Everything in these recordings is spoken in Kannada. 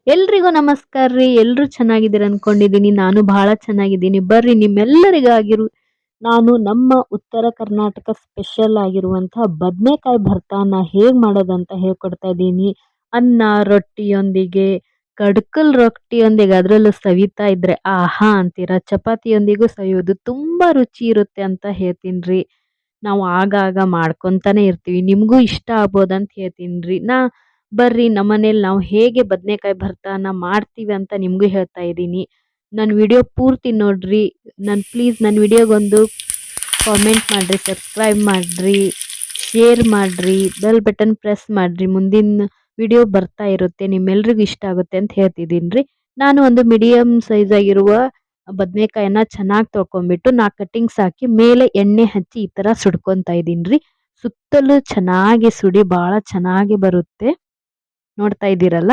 ಎಲ್ರಿಗೂ ನಮಸ್ಕಾರ ರೀ. ಎಲ್ರು ಚೆನ್ನಾಗಿದ್ದೀರ ಅನ್ಕೊಂಡಿದೀನಿ. ನಾನು ಬಹಳ ಚೆನ್ನಾಗಿದ್ದೀನಿ. ಬರ್ರಿ ನಿಮ್ಮೆಲ್ಲರಿಗಾಗಿರು ನಾನು ನಮ್ಮ ಉತ್ತರ ಕರ್ನಾಟಕ ಸ್ಪೆಷಲ್ ಆಗಿರುವಂತಹ ಬದನೆಕಾಯಿ ಭರ್ತಾನ ಹೇಗ್ ಮಾಡೋದಂತ ಹೇಳ್ಕೊಡ್ತಾ ಇದ್ದೀನಿ. ಅನ್ನ ರೊಟ್ಟಿಯೊಂದಿಗೆ, ಕಡ್ಕಲ್ ರೊಟ್ಟಿಯೊಂದಿಗೆ ಅದರಲ್ಲೂ ಸವಿತಾ ಇದ್ರೆ ಆಹಾ ಅಂತೀರ. ಚಪಾತಿಯೊಂದಿಗೂ ಸವಿಯೋದು ತುಂಬಾ ರುಚಿ ಇರುತ್ತೆ ಅಂತ ಹೇಳ್ತೀನ್ರಿ. ನಾವು ಆಗಾಗ ಮಾಡ್ಕೊಂತಾನೆ ಇರ್ತೀವಿ. ನಿಮ್ಗೂ ಇಷ್ಟ ಆಗ್ಬೋದಂತ ಹೇಳ್ತೀನ್ರಿ. ಬರ್ರಿ ನಮ್ಮನೇಲಿ ನಾವು ಹೇಗೆ ಬದನೆಕಾಯಿ ಭರ್ತಾನ ಮಾಡ್ತೀವಿ ಅಂತ ನಿಮ್ಗೂ ಹೇಳ್ತಾ ಇದ್ದೀನಿ. ನನ್ನ ವಿಡಿಯೋ ಪೂರ್ತಿ ನೋಡ್ರಿ. ಪ್ಲೀಸ್ ನನ್ನ ವಿಡಿಯೋಗೊಂದು ಕಾಮೆಂಟ್ ಮಾಡ್ರಿ, ಸಬ್ಸ್ಕ್ರೈಬ್ ಮಾಡ್ರಿ, ಶೇರ್ ಮಾಡ್ರಿ, ಬೆಲ್ ಬಟನ್ ಪ್ರೆಸ್ ಮಾಡ್ರಿ. ಮುಂದಿನ ವಿಡಿಯೋ ಬರ್ತಾ ಇರುತ್ತೆ, ನಿಮ್ಮೆಲ್ರಿಗೂ ಇಷ್ಟ ಆಗುತ್ತೆ ಅಂತ ಹೇಳ್ತಿದ್ದೀನಿ. ನಾನು ಒಂದು ಮೀಡಿಯಂ ಸೈಜ್ ಆಗಿರುವ ಬದನೆಕಾಯಿನ ಚೆನ್ನಾಗಿ ತೊಳ್ಕೊಂಡ್ಬಿಟ್ಟು 4 ಕಟ್ಟಿಂಗ್ಸ್ ಹಾಕಿ ಮೇಲೆ ಎಣ್ಣೆ ಹಚ್ಚಿ ಈ ತರ ಸುಡ್ಕೊಂತಾ ಇದ್ದೀನ್ರಿ. ಸುತ್ತಲೂ ಚೆನ್ನಾಗಿ ಸುಡಿ ಬಹಳ ಚೆನ್ನಾಗಿ ಬರುತ್ತೆ. ನೋಡ್ತಾ ಇದ್ದೀರಲ್ಲ.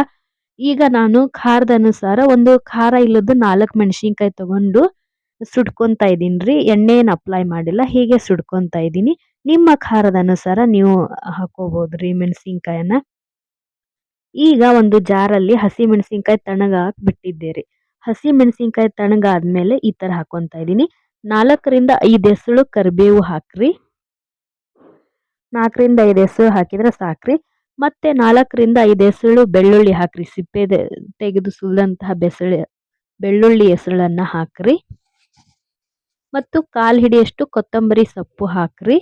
ಈಗ ನಾನು ಖಾರದ ಅನುಸಾರ ಒಂದು ಖಾರ ಇಲ್ಲದ 4 ಮೆಣಸಿನ್ಕಾಯಿ ತಗೊಂಡು ಸುಡ್ಕೊಂತಾ ಇದ್ದೀನ್ರಿ. ಎಣ್ಣೆ ಏನು ಅಪ್ಲೈ ಮಾಡಿಲ್ಲ, ಹೀಗೆ ಸುಡ್ಕೊಂತಾ ಇದ್ದೀನಿ. ನಿಮ್ಮ ಖಾರದ ಅನುಸಾರ ನೀವು ಹಾಕೋಬಹುದ್ರಿ ಮೆಣಸಿನ್ಕಾಯನ್ನ. ಈಗ ಒಂದು ಜಾರಲ್ಲಿ ಹಸಿ ಮೆಣಸಿನ್ಕಾಯಿ ತಣ್ಣಗಾಕ್ ಬಿಟ್ಟಿದ್ದೀರಿ. ಹಸಿ ಮೆಣಸಿನ್ಕಾಯಿ ತಣ್ಣಗಾದ್ಮೇಲೆ ಈ ತರ ಹಾಕೊಂತಾ ಇದ್ದೀನಿ. 4 ರಿಂದ 5 ಎಸಳು ಕರಿಬೇವು ಹಾಕ್ರಿ. 4 ರಿಂದ 5 ಎಸಳು ಹಾಕಿದ್ರೆ ಸಾಕ್ರಿ. ಮತ್ತೆ 4 ರಿಂದ 5 ಎಸಳು ಬೆಳ್ಳುಳ್ಳಿ ಹಾಕ್ರಿ. ಸಿಪ್ಪೆ ತೆಗೆದು ಸುಲಿದಂತಹ ಬೆಳ್ಳುಳ್ಳಿ ಎಸಳನ್ನ ಹಾಕ್ರಿ. ಮತ್ತು 1/4 ಹಿಡಿಯಷ್ಟು ಕೊತ್ತಂಬರಿ ಸೊಪ್ಪು ಹಾಕ್ರಿ.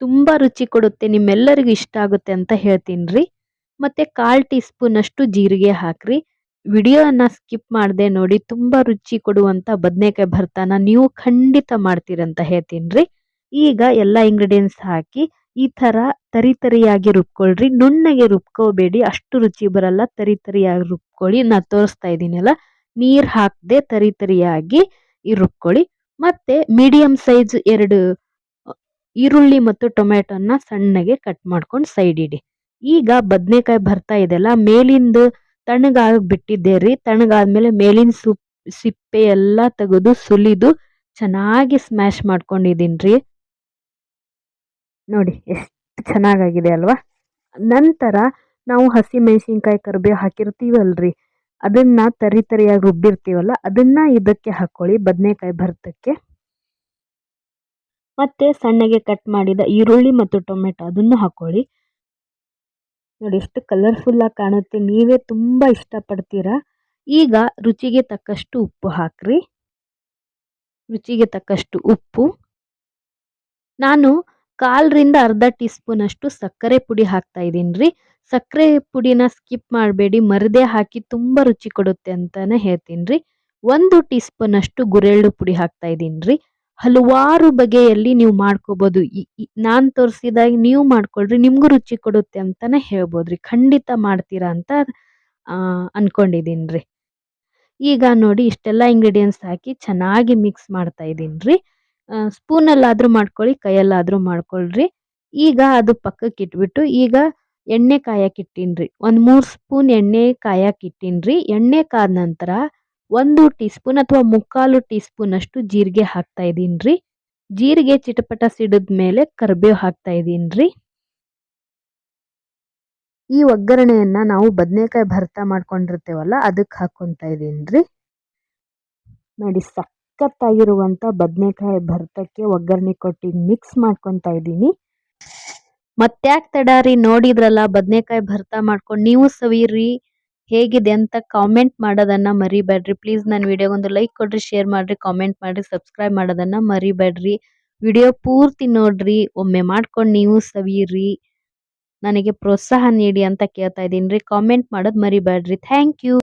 ತುಂಬಾ ರುಚಿ ಕೊಡುತ್ತೆ, ನಿಮ್ಮೆಲ್ಲರಿಗೂ ಇಷ್ಟ ಆಗುತ್ತೆ ಅಂತ ಹೇಳ್ತೀನ್ರಿ. ಮತ್ತೆ 1/4 ಟೀ ಸ್ಪೂನ್ ಅಷ್ಟು ಜೀರಿಗೆ ಹಾಕ್ರಿ. ವಿಡಿಯೋನ ಸ್ಕಿಪ್ ಮಾಡದೆ ನೋಡಿ. ತುಂಬಾ ರುಚಿ ಕೊಡುವಂತ ಬದನೆಕಾಯಿ ಭರ್ತಾನ ನೀವು ಖಂಡಿತ ಮಾಡ್ತೀರಂತ ಹೇಳ್ತೀನ್ರಿ. ಈಗ ಎಲ್ಲ ಇಂಗ್ರೀಡಿಯೆಂಟ್ಸ್ ಹಾಕಿ ಈ ತರ ತರಿಯಾಗಿ ರುಬ್ಕೊಳ್ರಿ. ನುಣ್ಣಗೆ ರುಬ್ಕೋಬೇಡಿ, ಅಷ್ಟು ರುಚಿ ಬರಲ್ಲ. ತರಿಯಾಗಿ ರುಬ್ಕೊಳ್ಳಿ. ನಾ ತೋರಿಸ್ತಾ ಇದ್ದೀನಲ್ಲ, ನೀರ್ ಹಾಕದೆ ತರಿಯಾಗಿ ರುಬ್ಕೊಳ್ಳಿ. ಮತ್ತೆ ಮೀಡಿಯಂ ಸೈಜ್ 2 ಈರುಳ್ಳಿ ಮತ್ತು ಟೊಮೆಟೊನ ಸಣ್ಣಗೆ ಕಟ್ ಮಾಡ್ಕೊಂಡು ಸೈಡ್ ಇಡಿ. ಈಗ ಬದನೆಕಾಯಿ ಭರ್ತಾ ಇದೆಲ್ಲ ಮೇಲಿಂದ ತಣ್ಣಗಾಗ ಬಿಟ್ಟಿದ್ದೇರಿ. ತಣ್ಣಗಾದ್ಮೇಲೆ ಮೇಲಿನ ಸಿಪ್ಪೆ ಎಲ್ಲ ತೆಗೆದು ಸುಲಿದು ಚೆನ್ನಾಗಿ ಸ್ಮ್ಯಾಶ್ ಮಾಡ್ಕೊಂಡಿದ್ದೀನ್ರಿ. ನೋಡಿ ಎಷ್ಟು ಚೆನ್ನಾಗಾಗಿದೆ ಅಲ್ವಾ. ನಂತರ ನಾವು ಹಸಿ ಮೆಣಸಿನ್ಕಾಯಿ ಕರಿಬೇವು ಹಾಕಿರ್ತೀವಲ್ರಿ, ಅದನ್ನ ತರಿಯಾಗಿ ರುಬ್ಬಿರ್ತೀವಲ್ಲ, ಅದನ್ನ ಇದಕ್ಕೆ ಹಾಕೊಳ್ಳಿ ಬದನೆಕಾಯಿ ಭರ್ತಕ್ಕೆ. ಮತ್ತೆ ಸಣ್ಣಗೆ ಕಟ್ ಮಾಡಿದ ಈರುಳ್ಳಿ ಮತ್ತು ಟೊಮೆಟೊ ಅದನ್ನು ಹಾಕೊಳ್ಳಿ. ನೋಡಿ ಎಷ್ಟು ಕಲರ್ಫುಲ್ ಆಗಿ ಕಾಣುತ್ತೆ, ನೀವೇ ತುಂಬಾ ಇಷ್ಟಪಡ್ತೀರಾ. ಈಗ ರುಚಿಗೆ ತಕ್ಕಷ್ಟು ಉಪ್ಪು ಹಾಕ್ರಿ. ರುಚಿಗೆ ತಕ್ಕಷ್ಟು ಉಪ್ಪು. ನಾನು 1/4 ರಿಂದ ಅರ್ಧ ಟೀ ಸ್ಪೂನ್ ಅಷ್ಟು ಸಕ್ಕರೆ ಪುಡಿ ಹಾಕ್ತಾ ಇದ್ದೀನ್ರಿ. ಸಕ್ಕರೆ ಪುಡಿನ ಸ್ಕಿಪ್ ಮಾಡಬೇಡಿ, ಮರದೇ ಹಾಕಿ ತುಂಬಾ ರುಚಿ ಕೊಡುತ್ತೆ ಅಂತಾನೆ ಹೇಳ್ತೀನ್ರಿ. 1 ಟೀ ಸ್ಪೂನ್ ಅಷ್ಟು ಗುರೆಳ್ಳು ಪುಡಿ ಹಾಕ್ತಾ ಇದ್ದೀನ್ರಿ. ಹಲವಾರು ಬಗೆಯಲ್ಲಿ ನೀವು ಮಾಡ್ಕೋಬಹುದು. ನಾನ್ ತೋರಿಸಿದಾಗ ನೀವು ಮಾಡ್ಕೊಳ್ರಿ, ನಿಮ್ಗೂ ರುಚಿ ಕೊಡುತ್ತೆ ಅಂತಾನೆ ಹೇಳ್ಬೋದ್ರಿ. ಖಂಡಿತ ಮಾಡ್ತೀರಾ ಅಂತ ಅನ್ಕೊಂಡಿದೀನ್ರಿ. ಈಗ ನೋಡಿ ಇಷ್ಟೆಲ್ಲ ಇಂಗ್ರೀಡಿಯೆಂಟ್ಸ್ ಹಾಕಿ ಚೆನ್ನಾಗಿ ಮಿಕ್ಸ್ ಮಾಡ್ತಾ ಇದ್ದೀನ್ರಿ. ಸ್ಪೂನಲ್ಲಾದ್ರೂ ಮಾಡ್ಕೊಳ್ಳಿ, ಕೈಯಲ್ಲಾದ್ರೂ ಮಾಡ್ಕೊಳ್ರಿ. ಈಗ ಅದು ಪಕ್ಕಕ್ಕೆ ಇಟ್ಬಿಟ್ಟು ಈಗ ಎಣ್ಣೆ ಕಾಯಕ್ಕೆ ಇಟ್ಟೀನ್ರಿ. 3 ಸ್ಪೂನ್ ಎಣ್ಣೆ ಕಾಯಕ್ಕೆ ಇಟ್ಟೀನ್ರಿ. ಎಣ್ಣೆ ಕಾದ ನಂತರ 1 ಟೀ ಸ್ಪೂನ್ ಅಥವಾ 3/4 ಟೀ ಸ್ಪೂನ್ ಅಷ್ಟು ಜೀರಿಗೆ ಹಾಕ್ತಾ ಇದ್ದೀನ್ರಿ. ಜೀರಿಗೆ ಚಿಟಪಟ ಸಿಡಿದ್ಮೇಲೆ ಕರಿಬೇವು ಹಾಕ್ತಾ ಇದ್ದೀನ್ರಿ. ಈ ಒಗ್ಗರಣೆಯನ್ನ ನಾವು ಬದನೆಕಾಯಿ ಭರ್ತಾ ಮಾಡ್ಕೊಂಡಿರ್ತೇವಲ್ಲ ಅದಕ್ಕೆ ಹಾಕೊಂತಾ ಇದ್ದೀನ್ರಿ. ನೋಡಿ ಸಖತ್ತಾಗಿರುವಂತ ಬದನೆಕಾಯಿ ಭರ್ತಕ್ಕೆ ಒಗ್ಗರಣೆ ಕೊಟ್ಟು ಮಿಕ್ಸ್ ಮಾಡ್ಕೊತಾ ಇದ್ದೀನಿ. ಮತ್ತ್ಯಾಕ್ ತಡಾರಿ, ನೋಡಿದ್ರಲ್ಲ ಬದನೆಕಾಯಿ ಭರ್ತಾ ಮಾಡ್ಕೊಂಡು ನೀವು ಸವಿರಿ. ಹೇಗಿದೆ ಅಂತ ಕಾಮೆಂಟ್ ಮಾಡೋದನ್ನ ಮರಿಬೇಡ್ರಿ. ಪ್ಲೀಸ್ ನನ್ನ ವಿಡಿಯೋಗೊಂದು ಲೈಕ್ ಕೊಡ್ರಿ, ಶೇರ್ ಮಾಡ್ರಿ, ಕಾಮೆಂಟ್ ಮಾಡ್ರಿ, ಸಬ್ಸ್ಕ್ರೈಬ್ ಮಾಡೋದನ್ನ ಮರಿಬೇಡ್ರಿ. ವಿಡಿಯೋ ಪೂರ್ತಿ ನೋಡ್ರಿ, ಒಮ್ಮೆ ಮಾಡ್ಕೊಂಡು ನೀವು ಸವಿರಿ. ನನಗೆ ಪ್ರೋತ್ಸಾಹ ನೀಡಿ ಅಂತ ಕೇಳ್ತಾ ಇದ್ದೀನ್ರಿ. ಕಾಮೆಂಟ್ ಮಾಡೋದು ಮರಿಬೇಡ್ರಿ. Thank you.